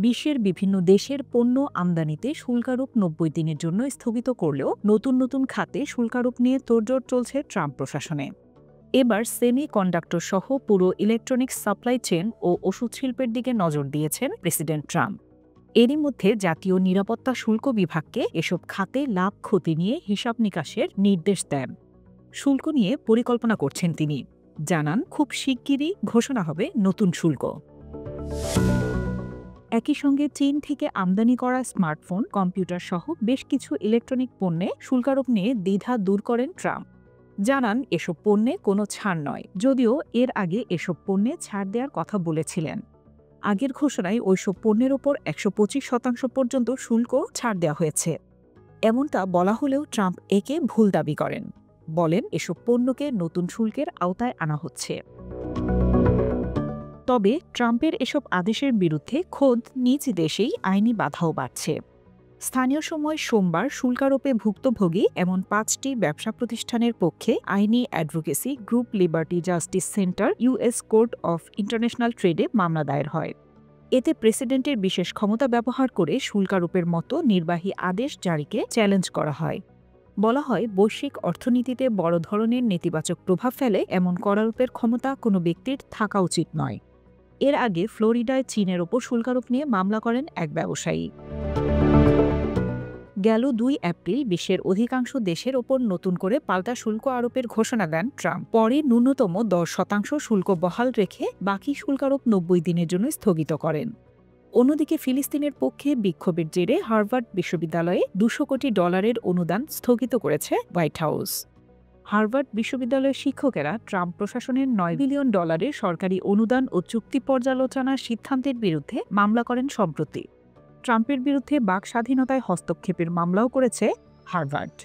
বিশ্বের বিভিন্ন দেশের পণ্য আমদানিতে শুল্কারোপ ৯০ দিনের জন্য স্থগিত করলেও নতুন নতুন খাতে শুল্কারোপ নিয়ে তোড়জোড় চলছে ট্রাম্প প্রশাসনে। এবার সেমি কন্ডাক্টর সহ পুরো ইলেকট্রনিক্স সাপ্লাই চেন ও ওষুধ শিল্পের দিকে নজর দিয়েছেন প্রেসিডেন্ট ট্রাম্প। এরই মধ্যে জাতীয় নিরাপত্তা শুল্ক বিভাগকে এসব খাতে লাভ ক্ষতি নিয়ে হিসাব নিকাশের নির্দেশ দেন। শুল্ক নিয়ে পরিকল্পনা করছেন তিনি, জানান খুব শিগগিরই ঘোষণা হবে নতুন শুল্ক। একই সঙ্গে চীন থেকে আমদানি করা স্মার্টফোন, কম্পিউটার সহ বেশ কিছু ইলেকট্রনিক পণ্যে শুল্কারোপ নিয়ে দ্বিধা দূর করেন ট্রাম্প। জানান এসব পণ্যে কোনো ছাড় নয়, যদিও এর আগে এসব পণ্যে ছাড় দেওয়ার কথা বলেছিলেন। আগের ঘোষণায় ওইসব পণ্যের ওপর ১২৫% পর্যন্ত শুল্ক ছাড় দেওয়া হয়েছে। এমনটা বলা হলেও ট্রাম্প একে ভুল দাবি করেন, বলেন এসব পণ্যকে নতুন শুল্কের আওতায় আনা হচ্ছে। তবে ট্রাম্পের এসব আদেশের বিরুদ্ধে খোদ নিজ দেশেই আইনি বাধাও বাড়ছে। স্থানীয় সময় সোমবার শুল্কারোপে ভুক্তভোগী এমন ৫টি ব্যবসা প্রতিষ্ঠানের পক্ষে আইনি advocacy group Liberty Justice Center US court of international ট্রেডে মামলা দায়ের হয়। এতে প্রেসিডেন্টের বিশেষ ক্ষমতা ব্যবহার করে শুল্কারোপের মতো নির্বাহী আদেশ জারিকে চ্যালেঞ্জ করা হয়। বলা হয়, বৈশ্বিক অর্থনীতিতে বড় ধরনের নেতিবাচক প্রভাব ফেলে এমন করারোপের ক্ষমতা কোনো ব্যক্তির থাকা উচিত নয়। এর আগে ফ্লোরিডায় চীনের ওপর শুল্কারোপ নিয়ে মামলা করেন এক ব্যবসায়ী। গেল ২ এপ্রিল বিশ্বের অধিকাংশ দেশের ওপর নতুন করে পাল্টা শুল্ক আরোপের ঘোষণা দেন ট্রাম্প। পরে ন্যূনতম ১০% শুল্ক বহাল রেখে বাকি শুল্কারোপ ৯০ দিনের জন্য স্থগিত করেন। অন্যদিকে ফিলিস্তিনের পক্ষে বিক্ষোভের জেরে হার্ভার্ড বিশ্ববিদ্যালয়ে $২০০ কোটি অনুদান স্থগিত করেছে হোয়াইট হাউস। হার্ভার্ড বিশ্ববিদ্যালয়ের শিক্ষকেরা ট্রাম্প প্রশাসনের $৯ বিলিয়ন সরকারি অনুদান ও চুক্তি পর্যালোচনার সিদ্ধান্তের বিরুদ্ধে মামলা করেন সম্প্রতি। ট্রাম্পের বিরুদ্ধে বাক স্বাধীনতায় হস্তক্ষেপের মামলাও করেছে হার্ভার্ড।